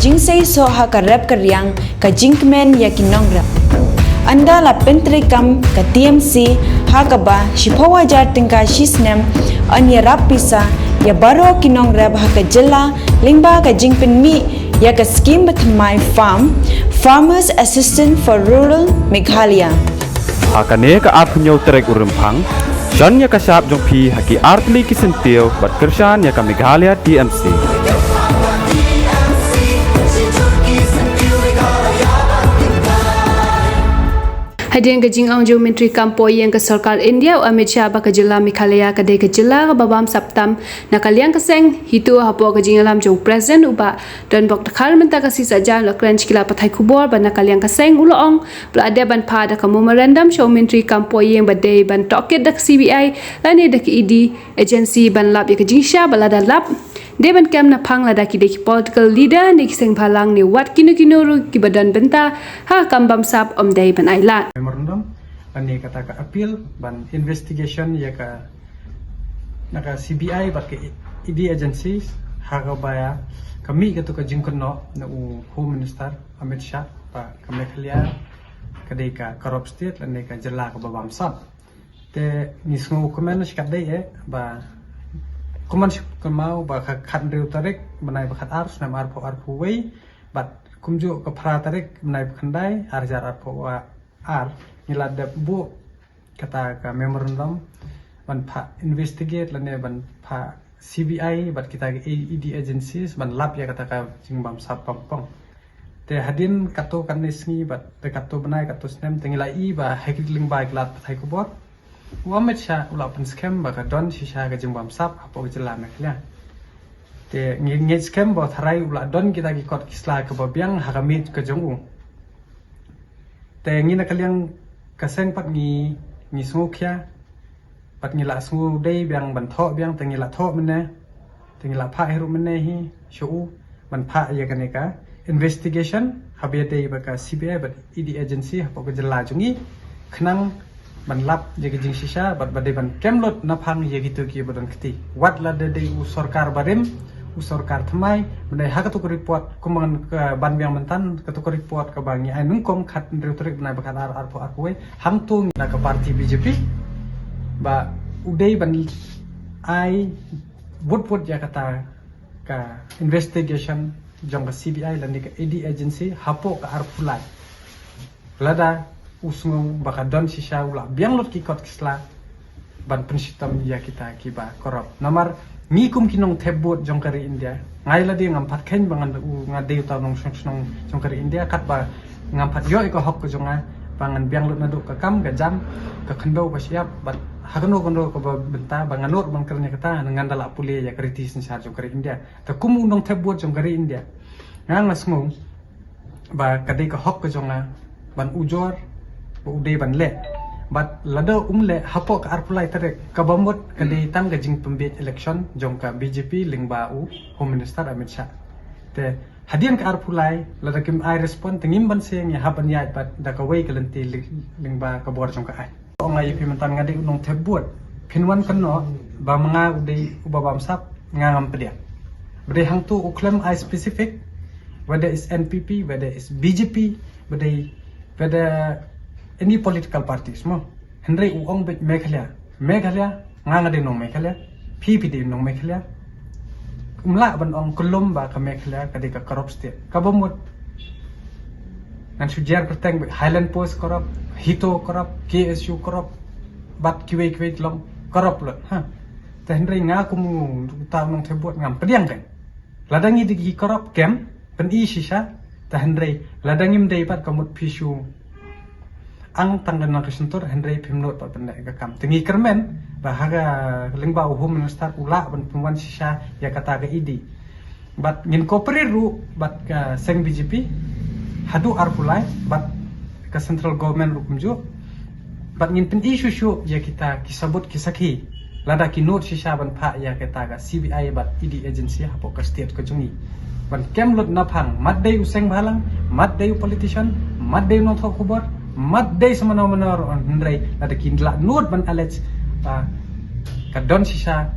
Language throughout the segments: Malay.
jing say so ha ka rap karyang ka jinkmen ya kinong rap anda la pentrikam ka TMC ha ka ba shipawa jar tingka shisnem anya rap pisa ya baro kinong rap ha ka jela lingba ka jingpen mi ya ka scheme with my farm farmers assistant for rural Meghalaya hakane ka apnyo trek urempang John ya kasap jong pi haki artli kisentio bat kershan ya ka Meghalaya TMC Hadian ke jing angjo menteri kampo yang ke sarkar India Amit Shah ba ke jila Meghalaya ke de ke jila babam saptam na kaliang keseng hitu hapo ke jing alam jong present uba dan bok takar menta ka sisa jan la kran kila pathai kubor ban na kaliang keseng uloong bla ade ban pa da ka memorandum show menteri kampo yang bade ban toket da CBI lani da ki ED agency ban lab ya ke jing Shah bala da lab Deban kem na pang lada ki deki political leader ni kiseng palang ni wat kinu ru ki badan benta ha kambam sap om day ban ailat. Memorandum ani kata ka appeal ban investigation ya ka naka CBI bat ke ED agencies ha ka baya kami ka jingkon no na Home Minister Amit Shah pa ka Meghalaya kadai ka corrupt state lan ka jela ka babam sap te nisngo komen skat dai ba kuman kemau bakal khat riu tarik menai bakhat ars nam arpo wei bat kumju ke pra tarik menai khandai arjar arpo ar nilad de bu kata ka memorandum ban pha investigate lane ban pha CBI bat kita ke ED agencies ban lab ya kata ka jingbam sap pong te hadin kato kanisni bat te kato benai kato snem tengila I ba hekling ba glat thai ko bot Amit Shah ula pen scam ba ka don shisha ka jingbam sap apo jela Meghalaya te ngi scam ba tharai ula don kita ki kot kisla ka ba biang hakamit ka jongu te ngi na kaliang kaseng pat ngi sngukya pat ngi la sngu dei biang ban tho biang te ngi la tho mene te ngi la pha heru mene hi shu ban pha ya ka ne ka investigation habi dei ba ka CBI ba ED agency apo ka jela jongi khnang ban lap jegi jing shisha bat bade ban kemlot naphang jegi to ki badan kti wat la de u sarkar barim u sarkar thamai bane ha ka to report kumangan ka ban biang mentan ka to report ka bangi ai nung kom khat reutrek bana ba khat ar we hang tu na ka parti BJP ba udai ban ai wot ya kata ka investigation jong ka CBI lan ka ED agency hapo ka ar fulai lada usung baka don shisha ula biang lot ki kot kisla ban pensitam ya kita kiba korop namar ngikum kinong tebot jong kari India ngai la di ngampat ken bangan ngade uta nong snong jong kari India kat ba ngampat yo iko hok ko jonga bangan biang lot naduk ka kam ka jam ka khando ka siap bat hagano kondo ko ba benta banganor bang kernya kata dengan dala pule ya kritis sar jong kari India ta kumu nong tebot jong kari India ngang ngasngo ba kadai ka hok ko jonga ban ujor uday ban le bat lada umle hapo ka arpulai tarek kabamot kadai tang ka jing pembet election jong ka BJP lingba Home Minister Amit Shah te hadian ka arpulai lada kim ai respond tengim ban se nya haban ya bat da ka wei kalenti lingba ka bor jong ka ai ongai pimentan ngade unong thebut phinwan kan no ba manga uday ubabam sap ngam pedia bade hang tu uklem ai specific whether is NPP whether is BJP whether any political parties mo hendrai uong bet Meghalaya nganga de nong Meghalaya PPD nong Meghalaya umla ban ong kulum ba ka Meghalaya ka de ka corrupt state ka bomot nan sujar perteng Highland Post corrupt hito corrupt KSU corrupt bat kiwe long corrupt lot ha ta hendrai nga kumu ta nong thebot ngam pediang kan ladangi de corrupt kem pen I shisha ta hendrai ladangim dei pat kamut pishu ang tanggan na kesentur hendrai pimnot pa pendek ka kam tengi kermen bahaga lingba Home Minister ula ban pemwan sisa ya kata ka ED bat ngin koperiru bat ka seng BJP hadu arpulai bat ka central government rukumju bat ngin pen isu ya kita kisabut kisaki lada ki note sisa ban pha ya kata ka CBI bat ED agency hapo ka state ko jungi ban kemlot naphang maddai useng balang maddai politician maddai no thok kubor maddai sama nama hendrai ada kindla note ban alej ka don sisa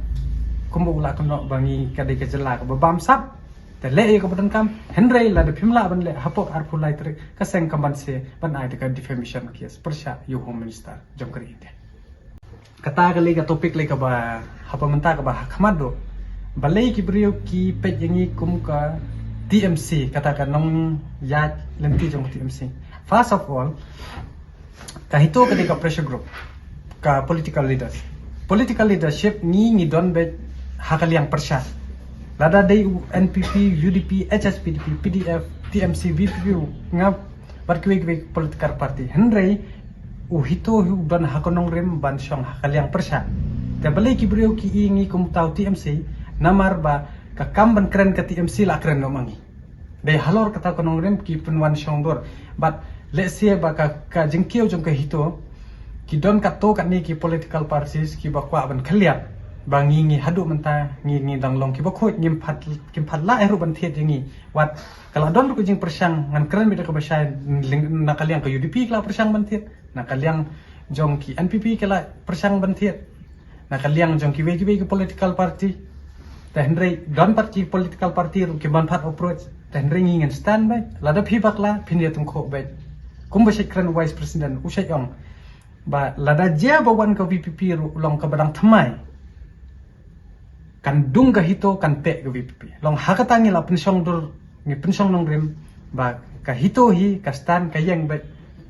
kumbu ula kono bangi kadai ka jela ka babam sap แต่เละก็บันคำเห็นไรละเดพิมลาบันเละฮับปอกอาร์พูไลตริก็เซ็งคำบันเสบันไอเด็ก defamation case ประชาอยู่โฮมมินิสเตอร์จงกรีอินเดียกตากเลยกับท็อปิกเลยกับว่าฮับมันตากับว่าขมัดดูบัลเลยกิบริโอกีเป็ดยังงี้กุมกับ TMC กตากันน้องยาเลนตีจง TMC first of all กะฮิโต้กับ pressure group กับ political leadership ni don be hakal yang persat lada day NPP UDP HSPDP PDF TMC VPP ngap barkwe political party henrei hito don hakonong rem ban syong hakal yang persat te balai ki brio ki ingi kum tau TMC namar ba ka kamban keren ka TMC la keren no mangi dai halor kata konong rem ki penwan syong dor but let's say ba ka jengkeu jong ka hito ki don kato kat ni ki political parties ki bakwa ban khliat bangi ngi hadu menta ngi dang long ki bakhoi kim phat la eru ban thet yangi wat kala don ko jing persang ngan keren mi ka basai nakaliang ka UDP kala persang ban thet nakaliang jong ki NPP kala persang ban thet nakaliang jong ki wegi political party ta hendrei don pat ki political party ru ki ban phat approach ta hendrei ngi ngan stand by lada phi bakla phinia tum kho bai kum ba keren vice president usai ong ba lada je ba wan ka VPP ru long ka badang thamai kan dung ka hito kan pe ka VPP long hakatangi la pensong dur ni pensong nong rem ba ka hito hi ka stand ka yang ba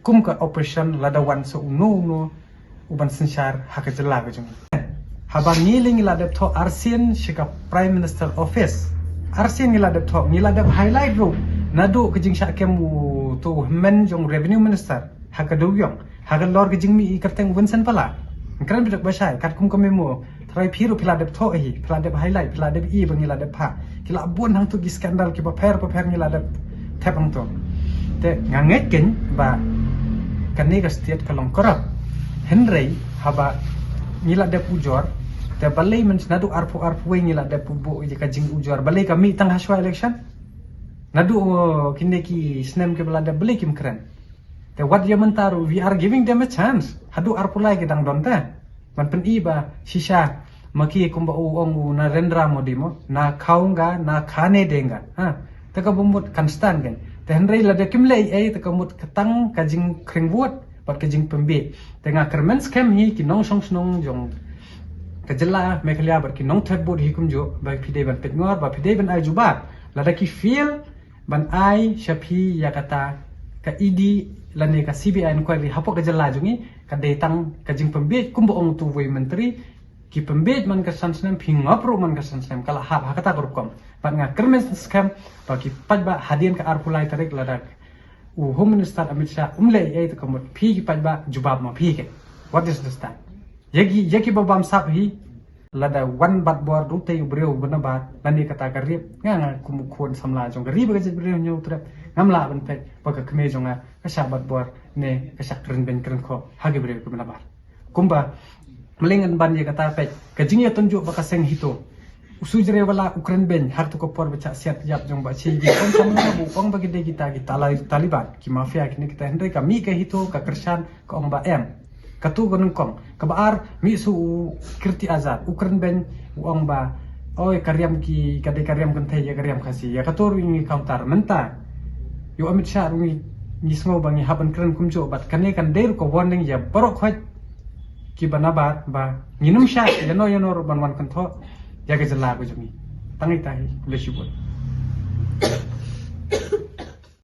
kum ka operation lada wan so no uban sensar hakajala ka jung haba ngiling la de tho arsian shika prime minister office arsian ngila de tho ngila de highlight ru nadu ka jing sha kemu to men jong revenue minister hakadu yong hagal lor gijing mi ikarteng Vincent pala kran bidak basai kat kum kamemo trai phiru phila dep tho hi phila dep highlight phila dep i bangila dep pha kila bun hang tu gi scandal ki ba pher ngila dep thep hang to te nganget ken ba kan ni ga state kalong korap henrei haba ngila dep ujor te balai men nadu arpu we ngila dep bu ka jing ujor balai kami tang haswa election nadu kinne ki snem ke bala dep balai kim kran te what dia mentaru we are giving them a chance hadu arpulai gedang donta man pen iba shisha maki kumba ong Narendra Modi mo na khaunga na khane denga ha te ka bumut kanstan gen te henrei la de kimlei te ka mut katang ka jing kringwot pat ka jing pembe te nga kermen scam hi ki nong song snong jong ka jela meklia bar ki nong thep bod hi kum jo ba phide ban pet ngor ba phide ban ai jubat la da ki feel ban ai shapi yakata ka idi lani ka CBI inquiry hapok ka jala jungi ka detang ka jing pembet kumbo ong tu wei menteri ki pembet man ka sansnem phingapro man ka sansnem kala hap hakata korkom pat nga kermen scam pa ki padba hadian ka arpulai tarik ladak home minister Amit Shah umle ai to kamot phi ki padba jubab ma phi ke what is this time yagi babam sap hi lada wan bat bor du te breu bana ba lani kata ka rip nga kum khon samla jong ka rib ga breu nyu trep ngamla ban pe pa ka khme jonga ka sha bat bor ne ka sha kren ben kren kho hagi breu ka bana ba kumba melingan ban ye kata pe ka jingya tunju ba ka seng hito usujre wala ukren ben har to ko por bacha siat yap jong ba chi gi kon samla bu pong ba gide kita gi taliban ki mafia ki ne kita hendre ka mi ka hito ka kersan ka ong ba em katu gonung kong kabar mi su kirti azad ukren ben uang ba oi karyam ki kade karyam kan thai ya karyam khasi ya kator ingi counter menta yo Amit Shah ni sngo bangi haban kren kumjo bat kane kan der ko warning ya borok khoi ki banabar ba nginum sha yano ban wan kan tho ya ga jala go jumi tangi tai le shibot